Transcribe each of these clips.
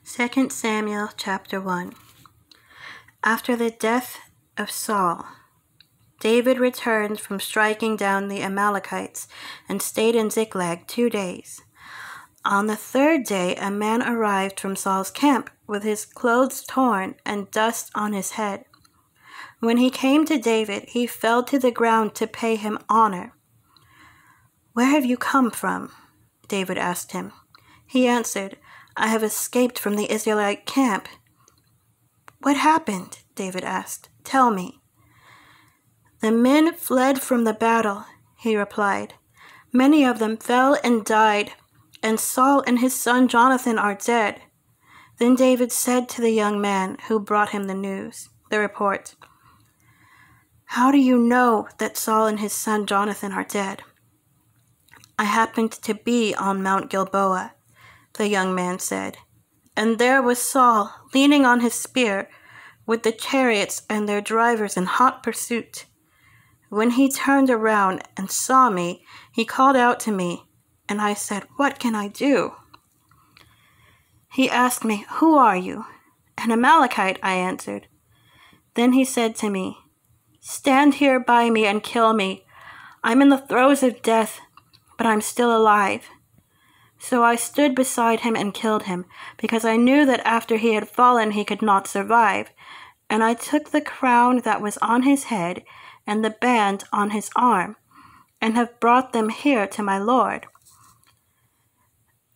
2 Samuel chapter 1. After the death of Saul, David returned from striking down the Amalekites and stayed in Ziklag 2 days. On the third day, a man arrived from Saul's camp with his clothes torn and dust on his head. When he came to David, he fell to the ground to pay him honor. "Where have you come from?" David asked him. He answered, "I have escaped from the Israelite camp." "What happened?" David asked. "Tell me." "The men fled from the battle," he replied. "Many of them fell and died, and Saul and his son Jonathan are dead." Then David said to the young man who brought him the report, "How do you know that Saul and his son Jonathan are dead?" "I happened to be on Mount Gilboa," the young man said, "and there was Saul leaning on his spear with the chariots and their drivers in hot pursuit. When he turned around and saw me, he called out to me, and I said, 'What can I do?' He asked me, 'Who are you?' 'An Amalekite,' I answered. Then he said to me, 'Stand here by me and kill me. I'm in the throes of death, but I'm still alive.' So I stood beside him and killed him, because I knew that after he had fallen he could not survive. And I took the crown that was on his head and the band on his arm, and have brought them here to my lord."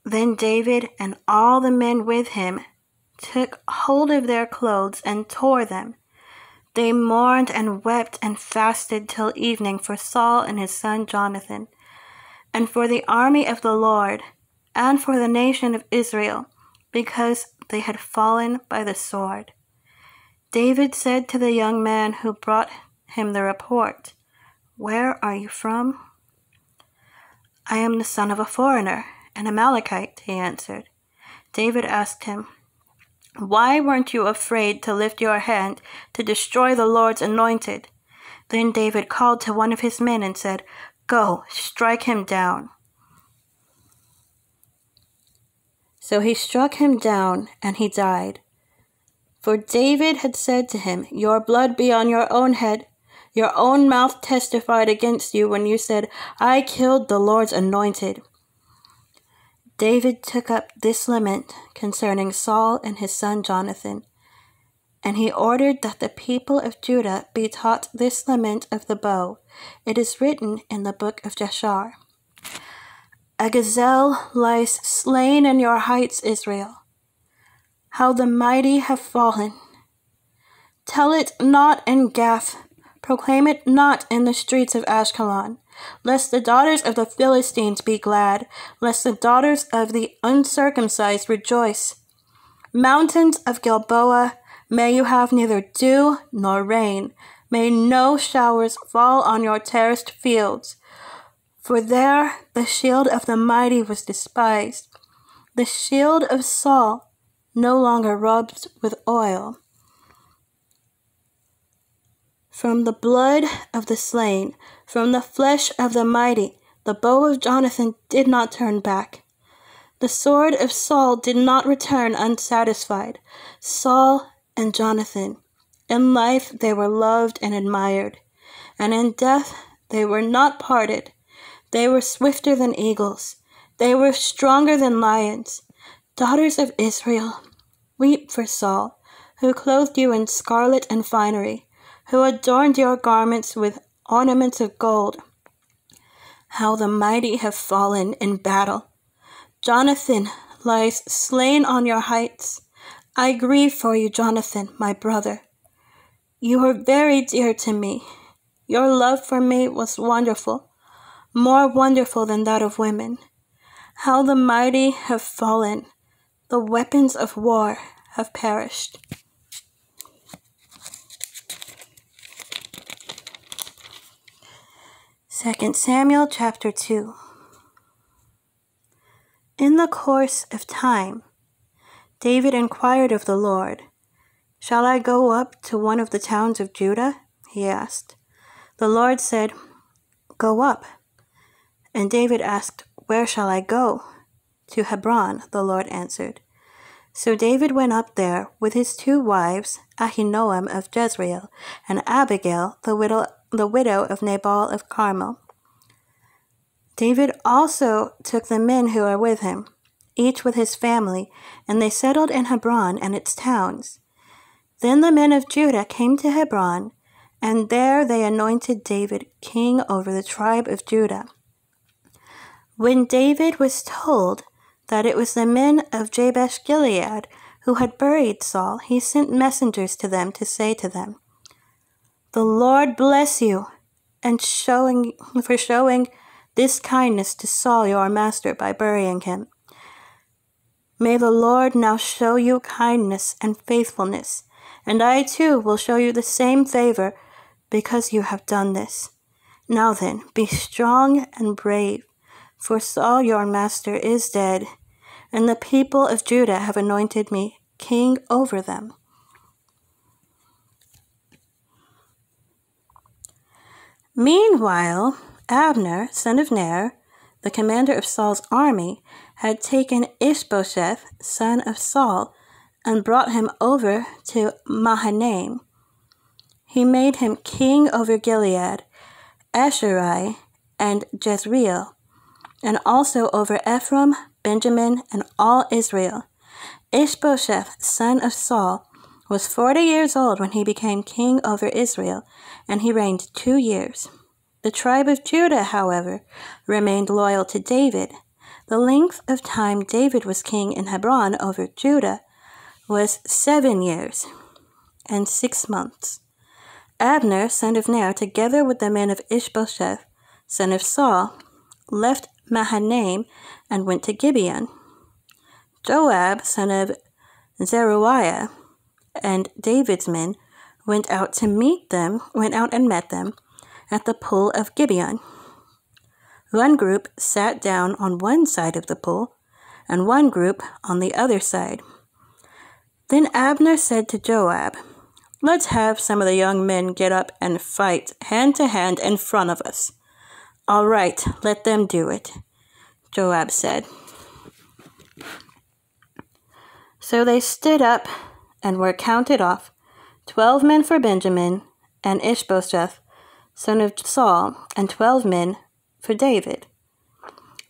Then David and all the men with him took hold of their clothes and tore them. They mourned and wept and fasted till evening for Saul and his son Jonathan, and for the army of the Lord, and for the nation of Israel, because they had fallen by the sword. David said to the young man who brought him the report, "Where are you from?" "I am the son of a foreigner, an Amalekite," he answered. David asked him, "Why weren't you afraid to lift your hand to destroy the Lord's anointed?" Then David called to one of his men and said, "Go, strike him down." So he struck him down, and he died. For David had said to him, "Your blood be on your own head. Your own mouth testified against you when you said, 'I killed the Lord's anointed.'" David took up this lament concerning Saul and his son Jonathan, and he ordered that the people of Judah be taught this lament of the bow. It is written in the book of Jashar. "A gazelle lies slain in your heights, Israel. How the mighty have fallen. Tell it not in Gath, proclaim it not in the streets of Ashkelon, lest the daughters of the Philistines be glad, lest the daughters of the uncircumcised rejoice. Mountains of Gilboa, may you have neither dew nor rain, may no showers fall on your terraced fields. For there the shield of the mighty was despised, the shield of Saul no longer rubbed with oil. From the blood of the slain, from the flesh of the mighty, the bow of Jonathan did not turn back. The sword of Saul did not return unsatisfied. Saul and Jonathan, in life they were loved and admired, and in death they were not parted. They were swifter than eagles. They were stronger than lions. Daughters of Israel, weep for Saul, who clothed you in scarlet and finery, who adorned your garments with ornaments of gold. How the mighty have fallen in battle. Jonathan lies slain on your heights. I grieve for you, Jonathan, my brother. You were very dear to me. Your love for me was wonderful, more wonderful than that of women. How the mighty have fallen. The weapons of war have perished." Second Samuel chapter 2. In the course of time, David inquired of the Lord, "Shall I go up to one of the towns of Judah?" he asked. The Lord said, "Go up." And David asked, "Where shall I go?" "To Hebron," the Lord answered. So David went up there with his 2 wives, Ahinoam of Jezreel, and Abigail, the widow of Nabal of Carmel. David also took the men who were with him, each with his family, and they settled in Hebron and its towns. Then the men of Judah came to Hebron, and there they anointed David king over the tribe of Judah. When David was told that it was the men of Jabesh-Gilead who had buried Saul, he sent messengers to them to say to them, "The Lord bless you, and for showing this kindness to Saul your master by burying him. May the Lord now show you kindness and faithfulness, and I too will show you the same favor because you have done this. Now then, be strong and brave, for Saul your master is dead, and the people of Judah have anointed me king over them." Meanwhile, Abner, son of Ner, the commander of Saul's army, had taken Ishbosheth, son of Saul, and brought him over to Mahanaim. He made him king over Gilead, Asherai, and Jezreel, and also over Ephraim, Benjamin, and all Israel. Ishbosheth, son of Saul, was 40 years old when he became king over Israel, and he reigned 2 years. The tribe of Judah, however, remained loyal to David. The length of time David was king in Hebron over Judah was 7 years and 6 months. Abner, son of Ner, together with the men of Ishbosheth, son of Saul, left Mahanaim and went to Gibeon. Joab, son of Zeruiah, and David's men went out and met them at the pool of Gibeon. One group sat down on one side of the pool, and one group on the other side. Then Abner said to Joab, "Let's have some of the young men get up and fight hand to hand in front of us." "All right, let them do it," Joab said. So they stood up and were counted off, 12 men for Benjamin, and Ishbosheth, son of Saul, and 12 men for David.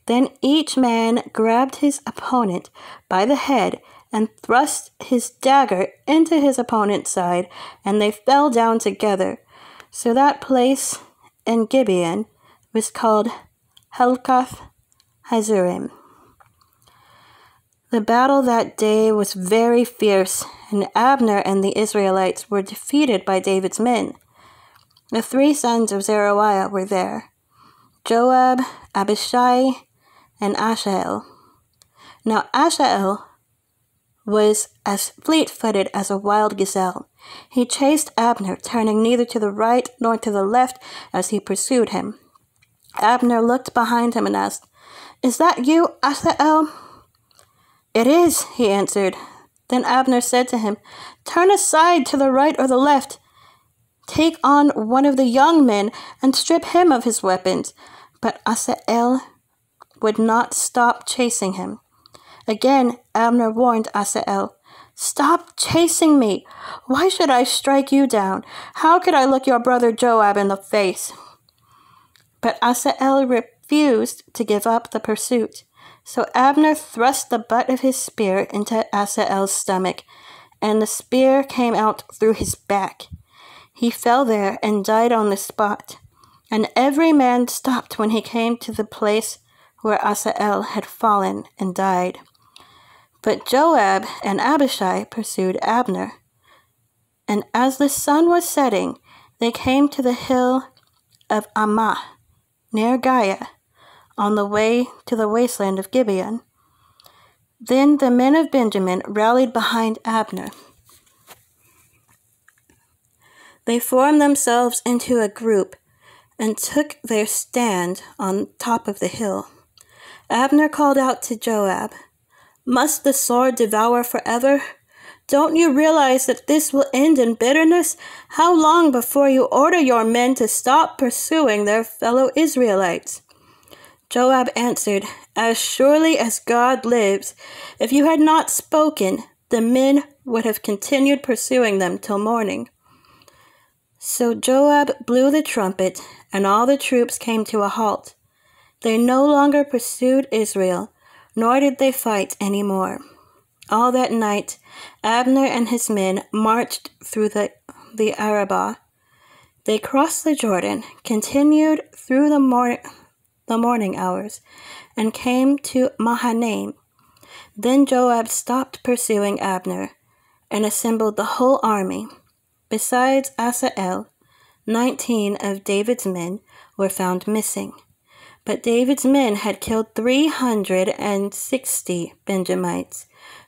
Then each man grabbed his opponent by the head and thrust his dagger into his opponent's side, and they fell down together. So that place in Gibeon was called Helkath Hazurim. The battle that day was very fierce, and Abner and the Israelites were defeated by David's men. The 3 sons of Zeruiah were there: Joab, Abishai, and Asahel. Now Asahel was as fleet-footed as a wild gazelle. He chased Abner, turning neither to the right nor to the left as he pursued him. Abner looked behind him and asked, "Is that you, Asahel?" "It is," he answered. Then Abner said to him, "Turn aside to the right or the left. Take on one of the young men and strip him of his weapons." But Asahel would not stop chasing him. Again, Abner warned Asahel, "Stop chasing me. Why should I strike you down? How could I look your brother Joab in the face?" But Asahel refused to give up the pursuit. So Abner thrust the butt of his spear into Asahel's stomach, and the spear came out through his back. He fell there and died on the spot, and every man stopped when he came to the place where Asahel had fallen and died. But Joab and Abishai pursued Abner. And as the sun was setting, they came to the hill of Ammah, near Giah, on the way to the wasteland of Gibeon. Then the men of Benjamin rallied behind Abner. They formed themselves into a group and took their stand on top of the hill. Abner called out to Joab, "Must the sword devour forever? Don't you realize that this will end in bitterness? How long before you order your men to stop pursuing their fellow Israelites?" Joab answered, "As surely as God lives, if you had not spoken, the men would have continued pursuing them till morning. So Joab blew the trumpet, and all the troops came to a halt. They no longer pursued Israel, nor did they fight any more. All that night, Abner and his men marched through the Arabah. They crossed the Jordan, continued through the morning hours, and came to Mahanaim. Then Joab stopped pursuing Abner, and assembled the whole army. Besides Asahel, 19 of David's men were found missing. But David's men had killed 360 Benjamites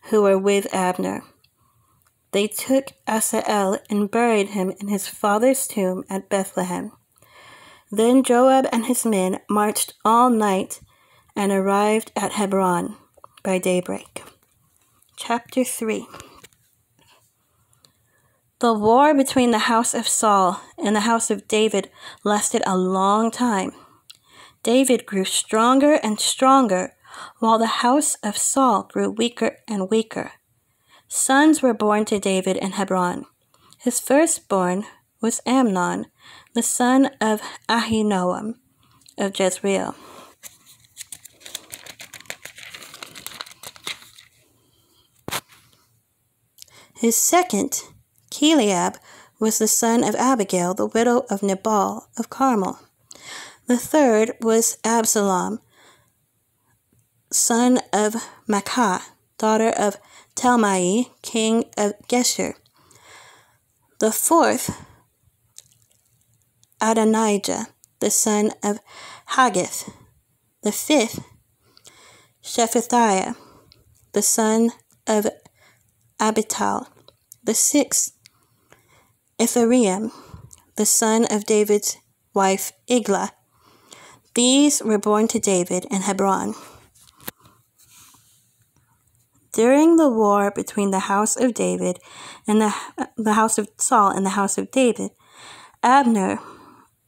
who were with Abner. They took Asahel and buried him in his father's tomb at Bethlehem. Then Joab and his men marched all night and arrived at Hebron by daybreak. Chapter 3. The war between the house of Saul and the house of David lasted a long time. David grew stronger and stronger, while the house of Saul grew weaker and weaker. Sons were born to David in Hebron. His firstborn was Amnon, the son of Ahinoam of Jezreel. His second, Chileab, was the son of Abigail, the widow of Nabal of Carmel. The third was Absalom, son of Maacah, daughter of Talmai, king of Geshur. The fourth, Adonijah, the son of Haggith. The fifth, Shephatiah, the son of Abital. The sixth, Ephraim, the son of David's wife Eglah. These were born to David in Hebron. During the war between the house of David and the house of Saul and the house of David, Abner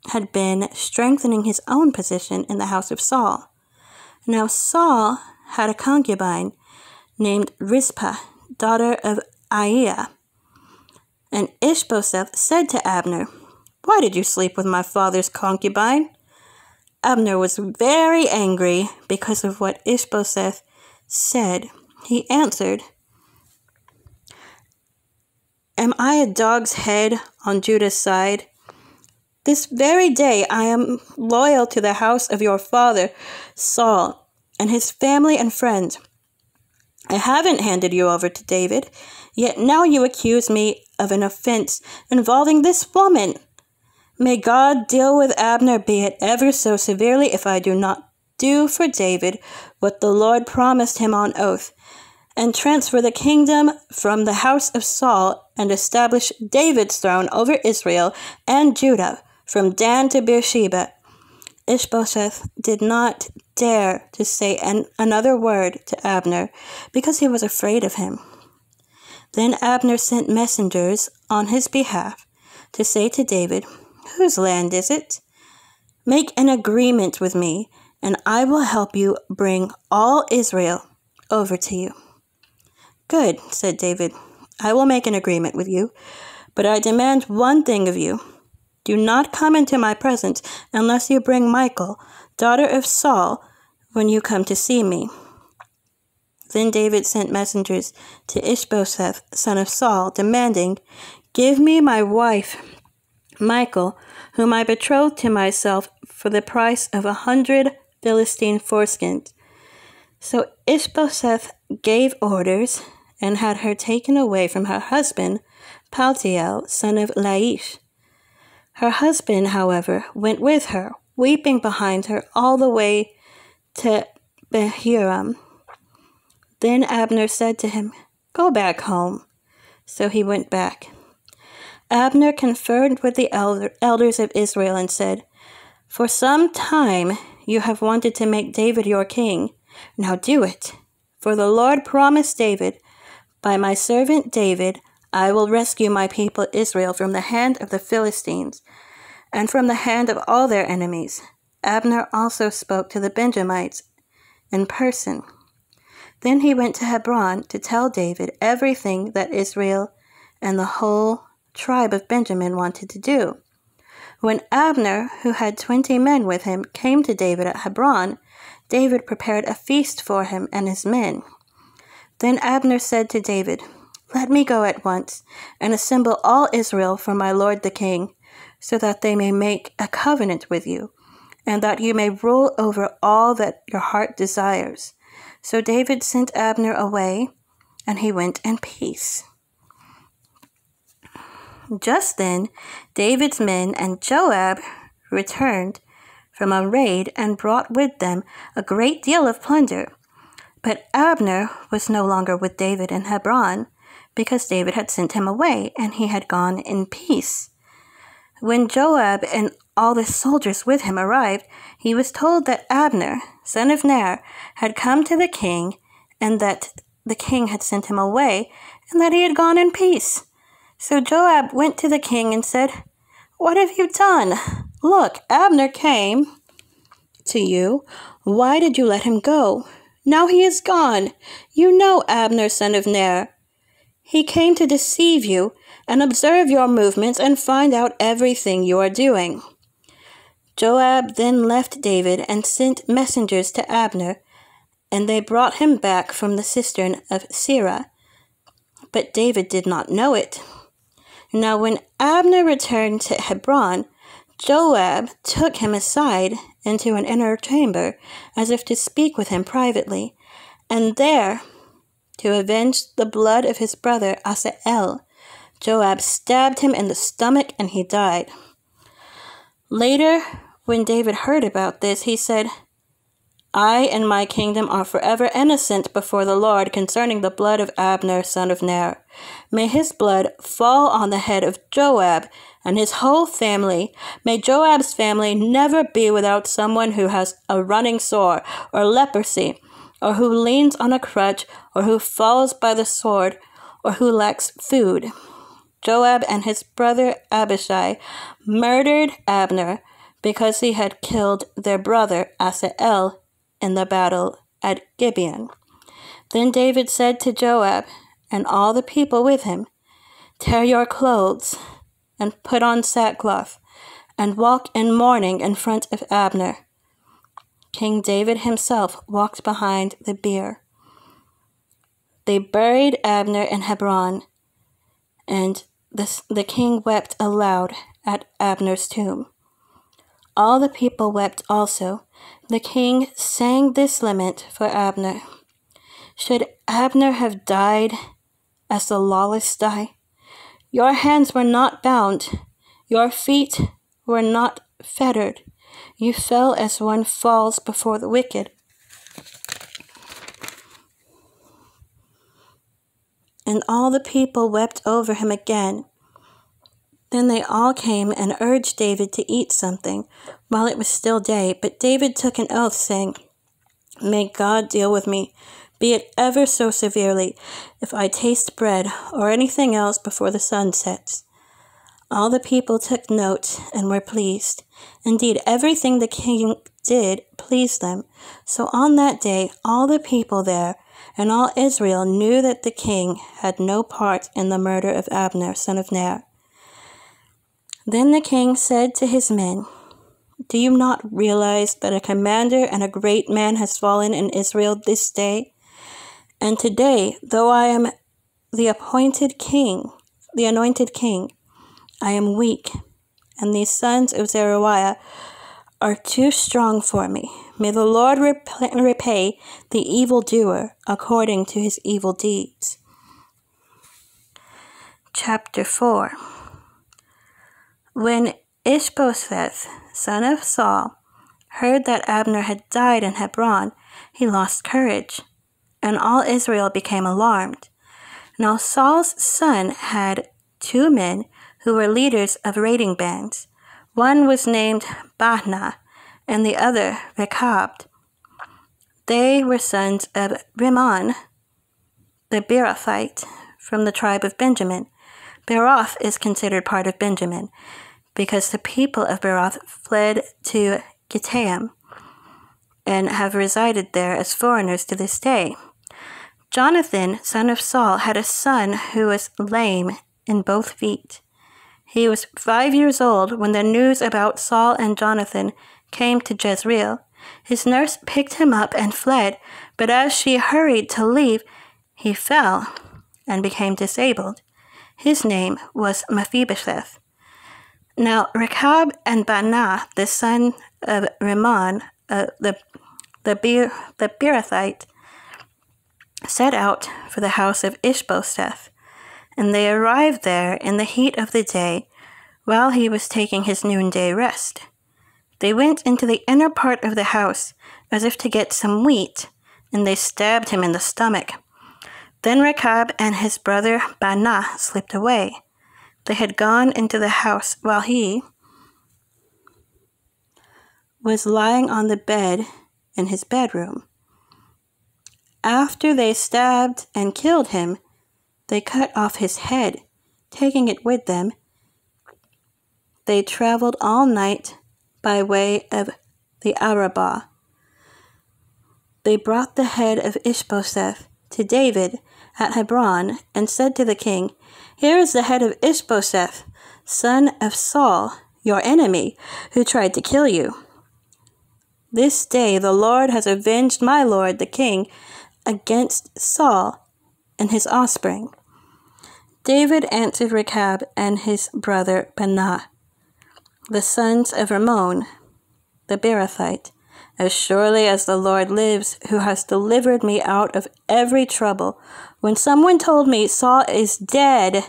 had been strengthening his own position in the house of Saul. Now Saul had a concubine named Rizpah, daughter of Aiah. And Ishbosheth said to Abner, "Why did you sleep with my father's concubine?" Abner was very angry because of what Ishbosheth said. He answered, "Am I a dog's head on Judah's side? This very day I am loyal to the house of your father, Saul, and his family and friends. I haven't handed you over to David, yet now you accuse me of an offense involving this woman. May God deal with Abner, be it ever so severely, if I do not do for David what the Lord promised him on oath, and transfer the kingdom from the house of Saul, and establish David's throne over Israel and Judah, from Dan to Beersheba." Ishbosheth did not dare to say another word to Abner, because he was afraid of him. Then Abner sent messengers on his behalf to say to David, "Whose land is it? Make an agreement with me, and I will help you bring all Israel over to you." "Good," said David. "I will make an agreement with you, but I demand one thing of you. Do not come into my presence unless you bring Michal, daughter of Saul, when you come to see me." Then David sent messengers to Ishbosheth, son of Saul, demanding, "Give me my wife, Michal, whom I betrothed to myself for the price of 100 Philistine foreskins." So Ishbosheth gave orders and had her taken away from her husband, Paltiel, son of Laish. Her husband, however, went with her, weeping behind her all the way to Bahurim. Then Abner said to him, "Go back home." So he went back. Abner conferred with the elders of Israel and said, "For some time you have wanted to make David your king. Now do it. For the Lord promised David, 'By my servant David I will rescue my people Israel from the hand of the Philistines and from the hand of all their enemies.'" Abner also spoke to the Benjamites in person. Then he went to Hebron to tell David everything that Israel and the whole tribe of Benjamin wanted to do. When Abner, who had 20 men with him, came to David at Hebron, David prepared a feast for him and his men. Then Abner said to David, "Let me go at once and assemble all Israel for my lord the king, so that they may make a covenant with you, and that you may rule over all that your heart desires." So David sent Abner away, and he went in peace. Just then, David's men and Joab returned from a raid and brought with them a great deal of plunder. But Abner was no longer with David in Hebron, because David had sent him away, and he had gone in peace. When Joab and all the soldiers with him arrived, he was told that Abner, son of Ner, had come to the king, and that the king had sent him away, and that he had gone in peace. So Joab went to the king and said, "What have you done? Look, Abner came to you. Why did you let him go? Now he is gone. You know Abner, son of Ner. He came to deceive you and observe your movements and find out everything you are doing." Joab then left David and sent messengers to Abner, and they brought him back from the cistern of Sirah. But David did not know it. Now when Abner returned to Hebron, Joab took him aside into an inner chamber, as if to speak with him privately, and there, to avenge the blood of his brother Asahel, Joab stabbed him in the stomach, and he died. Later, when David heard about this, he said, "I and my kingdom are forever innocent before the Lord concerning the blood of Abner, son of Ner. May his blood fall on the head of Joab and his whole family. May Joab's family never be without someone who has a running sore or leprosy, or who leans on a crutch, or who falls by the sword, or who lacks food." Joab and his brother Abishai murdered Abner because he had killed their brother Asahel in the battle at Gibeon. Then David said to Joab and all the people with him, "Tear your clothes and put on sackcloth, and walk in mourning in front of Abner." King David himself walked behind the bier. They buried Abner in Hebron, and the king wept aloud at Abner's tomb. All the people wept also. The king sang this lament for Abner: "Should Abner have died as the lawless die? Your hands were not bound, your feet were not fettered. You fell as one falls before the wicked." And all the people wept over him again. Then they all came and urged David to eat something while it was still day. But David took an oath, saying, "May God deal with me, be it ever so severely, if I taste bread or anything else before the sun sets." All the people took note and were pleased. Indeed, everything the king did pleased them. So on that day, all the people there and all Israel knew that the king had no part in the murder of Abner, son of Ner. Then the king said to his men, "Do you not realize that a commander and a great man has fallen in Israel this day? And today, though I am the anointed king, I am weak, and these sons of Zeruiah are too strong for me. May the Lord repay the evildoer according to his evil deeds." Chapter 4. When Ishbosheth, son of Saul, heard that Abner had died in Hebron, he lost courage, and all Israel became alarmed. Now Saul's son had 2 men who were leaders of raiding bands. One was named Bahnah, and the other Rechab. They were sons of Rimmon, the Beerothite, from the tribe of Benjamin. Beeroth is considered part of Benjamin, because the people of Beeroth fled to Gittaim and have resided there as foreigners to this day. Jonathan, son of Saul, had a son who was lame in both feet. He was 5 years old when the news about Saul and Jonathan came to Jezreel. His nurse picked him up and fled, but as she hurried to leave, he fell and became disabled. His name was Mephibosheth. Now Rechab and Baanah, the son of Rimmon, the Beerothite, set out for the house of Ishbosheth, and they arrived there in the heat of the day, while he was taking his noonday rest. They went into the inner part of the house, as if to get some wheat, and they stabbed him in the stomach. Then Rechab and his brother Baanah slipped away. They had gone into the house while he was lying on the bed in his bedroom. After they stabbed and killed him, they cut off his head, taking it with them. They traveled all night by way of the Arabah. They brought the head of Ishbosheth to David at Hebron and said to the king, "Here is the head of Ishbosheth, son of Saul, your enemy, who tried to kill you. This day the Lord has avenged my lord the king against Saul and his offspring." David answered Rechab and his brother Baanah, the sons of Rimmon, the Beerothite, "As surely as the Lord lives, who has delivered me out of every trouble, when someone told me Saul is dead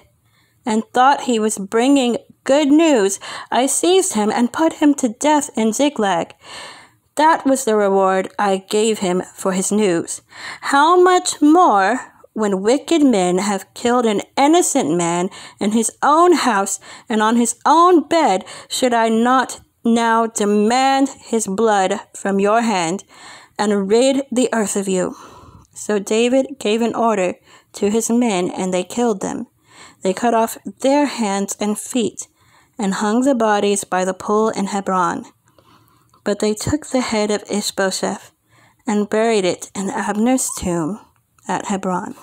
and thought he was bringing good news, I seized him and put him to death in Ziklag. That was the reward I gave him for his news. How much more when wicked men have killed an innocent man in his own house and on his own bed, should I not now demand his blood from your hand and rid the earth of you?" So David gave an order to his men, and they killed them. They cut off their hands and feet and hung the bodies by the pool in Hebron. But they took the head of Ishbosheth and buried it in Abner's tomb at Hebron.